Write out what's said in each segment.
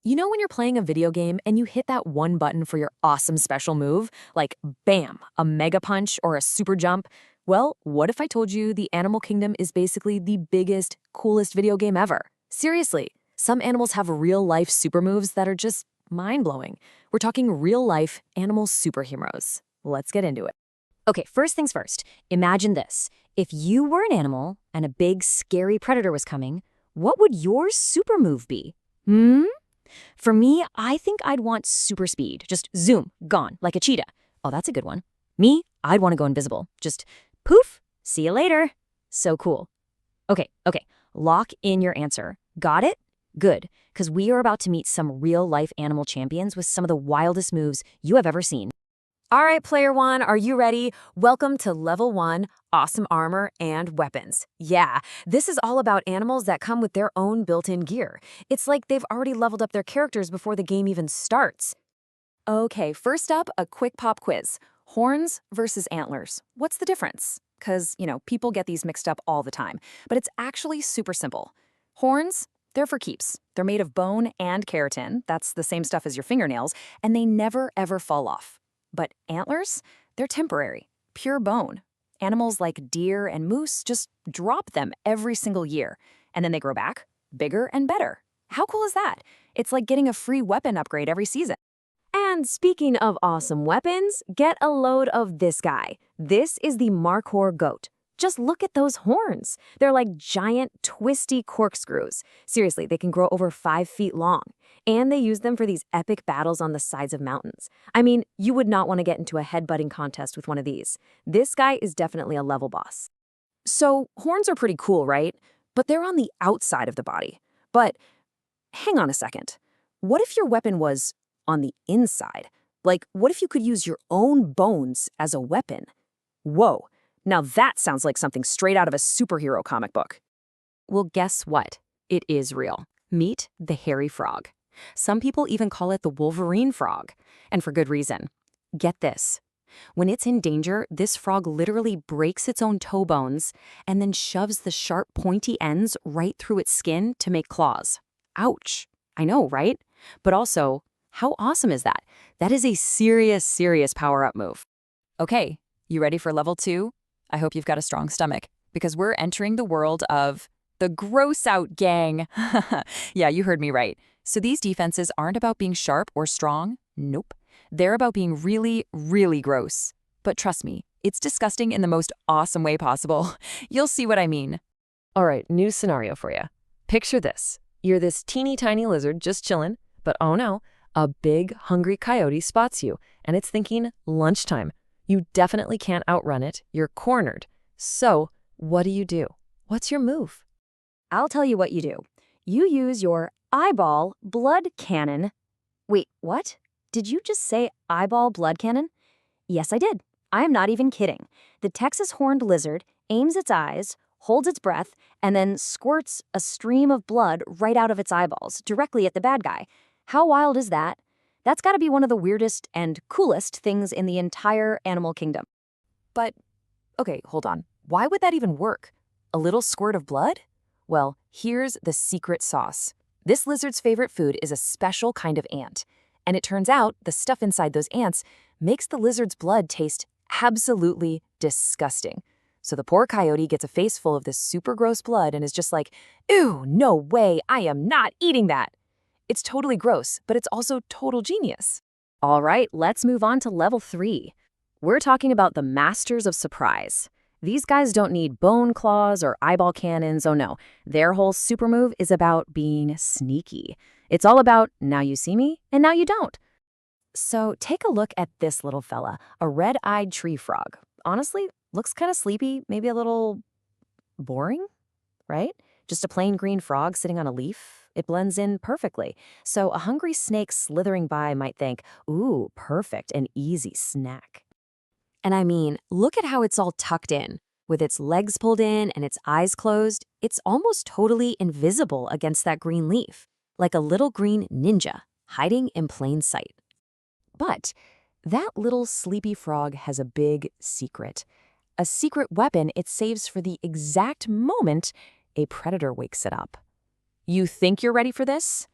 You know when you're playing a video game and you hit that one button for your awesome special move? Like, bam, a mega punch or a super jump? Well, what if I told you the animal kingdom is basically the biggest, coolest video game ever? Seriously, some animals have real-life super moves that are just mind-blowing. We're talking real-life animal superheroes. Let's get into it. Okay, first things first. Imagine this. If you were an animal and a big, scary predator was coming, what would your super move be? For me, I think I'd want super speed. Just zoom, gone, like a cheetah. Oh, that's a good one. Me, I'd want to go invisible. Just poof, see you later. So cool. Okay, lock in your answer. Got it? Good, because we are about to meet some real-life animal champions with some of the wildest moves you have ever seen. All right, Player One, are you ready? Welcome to Level 1, Awesome Armor and Weapons. Yeah, this is all about animals that come with their own built-in gear. It's like they've already leveled up their characters before the game even starts. Okay, first up, a quick pop quiz. Horns versus antlers. What's the difference? Because, people get these mixed up all the time, but it's actually super simple. Horns, they're for keeps. They're made of bone and keratin, that's the same stuff as your fingernails, and they never ever fall off. But antlers, they're temporary, pure bone. Animals like deer and moose just drop them every single year, and then they grow back, bigger and better. How cool is that? It's like getting a free weapon upgrade every season. And speaking of awesome weapons, get a load of this guy. This is the Markhor goat. Just look at those horns. They're like giant, twisty corkscrews. Seriously, they can grow over 5 feet long. And they use them for these epic battles on the sides of mountains. I mean, you would not want to get into a headbutting contest with one of these. This guy is definitely a level boss. So, horns are pretty cool, right? But they're on the outside of the body. But hang on a second. What if your weapon was on the inside? Like, what if you could use your own bones as a weapon? Whoa. Now that sounds like something straight out of a superhero comic book. Well, guess what? It is real. Meet the hairy frog. Some people even call it the Wolverine frog, and for good reason. Get this. When it's in danger, this frog literally breaks its own toe bones and then shoves the sharp, pointy ends right through its skin to make claws. Ouch. I know, right? But also, how awesome is that? That is a serious, serious power-up move. Okay, you ready for level 2? I hope you've got a strong stomach, because we're entering the world of the gross out gang. Yeah, you heard me right. So these defenses aren't about being sharp or strong. Nope. They're about being really, really gross. But trust me, it's disgusting in the most awesome way possible. You'll see what I mean. All right, new scenario for you. Picture this. You're this teeny tiny lizard just chilling, but oh no, a big, hungry coyote spots you, and it's thinking lunchtime. You definitely can't outrun it. You're cornered. So, what do? What's your move? I'll tell you what you do. You use your eyeball blood cannon. Wait, what? Did you just say eyeball blood cannon? Yes, I did. I am not even kidding. The Texas horned lizard aims its eyes, holds its breath, and then squirts a stream of blood right out of its eyeballs, directly at the bad guy. How wild is that? That's got to be one of the weirdest and coolest things in the entire animal kingdom. But, okay, hold on. Why would that even work? A little squirt of blood? Well, here's the secret sauce. This lizard's favorite food is a special kind of ant. And it turns out the stuff inside those ants makes the lizard's blood taste absolutely disgusting. So the poor coyote gets a face full of this super gross blood and is just like, ew, no way, I am not eating that. It's totally gross, but it's also total genius. All right, let's move on to level 3. We're talking about the masters of surprise. These guys don't need bone claws or eyeball cannons, oh no. Their whole super move is about being sneaky. It's all about now you see me and now you don't. So take a look at this little fella, a red-eyed tree frog. Honestly, looks kind of sleepy, maybe a little boring, right? Just a plain green frog sitting on a leaf. It blends in perfectly. So a hungry snake slithering by might think, ooh, perfect, an easy snack. And I mean, look at how it's all tucked in. With its legs pulled in and its eyes closed, it's almost totally invisible against that green leaf, like a little green ninja hiding in plain sight. But that little sleepy frog has a big secret. A secret weapon it saves for the exact moment a predator wakes it up. You think you're ready for this?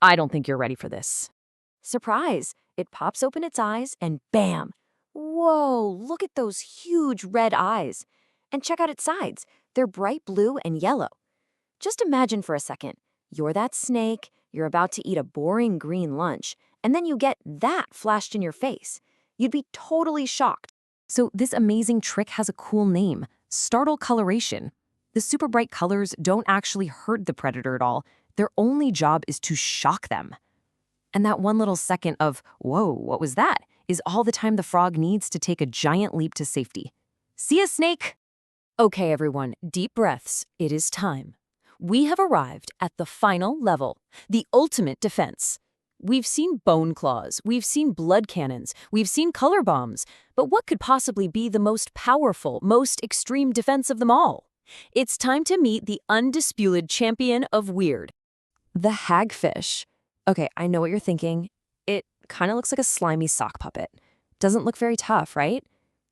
I don't think you're ready for this. Surprise! It pops open its eyes and bam! Whoa, look at those huge red eyes. And check out its sides. They're bright blue and yellow. Just imagine for a second. You're that snake, you're about to eat a boring green lunch, and then you get that flashed in your face. You'd be totally shocked. So this amazing trick has a cool name, startle coloration. The super bright colors don't actually hurt the predator at all. Their only job is to shock them. And that one little second of, whoa, what was that, is all the time the frog needs to take a giant leap to safety. See ya, snake! Okay, everyone, deep breaths. It is time. We have arrived at the final level, the ultimate defense. We've seen bone claws, we've seen blood cannons, we've seen color bombs, but what could possibly be the most powerful, most extreme defense of them all? It's time to meet the undisputed champion of weird. The hagfish. Okay, I know what you're thinking. It kind of looks like a slimy sock puppet. Doesn't look very tough, right?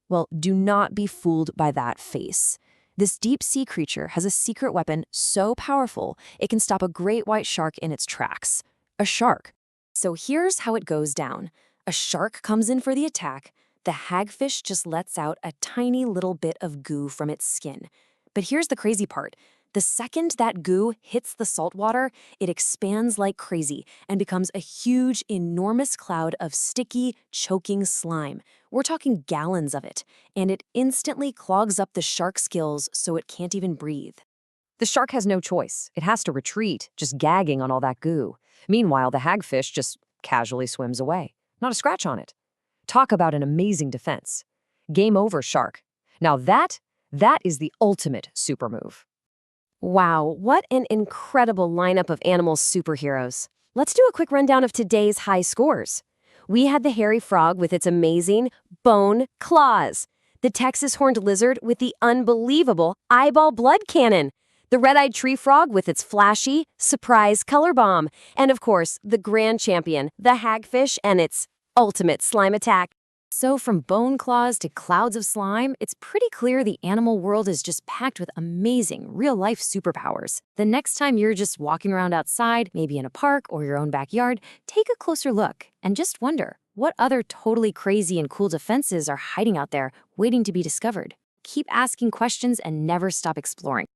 Well, do not be fooled by that face. This deep-sea creature has a secret weapon so powerful it can stop a great white shark in its tracks. A shark. So here's how it goes down. A shark comes in for the attack. The hagfish just lets out a tiny little bit of goo from its skin. But here's the crazy part. The second that goo hits the salt water, it expands like crazy and becomes a huge, enormous cloud of sticky, choking slime. We're talking gallons of it, and it instantly clogs up the shark's gills so it can't even breathe. The shark has no choice. It has to retreat, just gagging on all that goo. Meanwhile, the hagfish just casually swims away. Not a scratch on it. Talk about an amazing defense. Game over, shark. Now that is the ultimate super move. Wow, what an incredible lineup of animal superheroes. Let's do a quick rundown of today's high scores. We had the hairy frog with its amazing bone claws, the Texas horned lizard with the unbelievable eyeball blood cannon, the red-eyed tree frog with its flashy surprise color bomb, and of course, the grand champion, the hagfish and its ultimate slime attack. So from bone claws to clouds of slime, it's pretty clear the animal world is just packed with amazing, real-life superpowers. The next time you're just walking around outside, maybe in a park or your own backyard, take a closer look and just wonder, what other totally crazy and cool defenses are hiding out there waiting to be discovered? Keep asking questions and never stop exploring.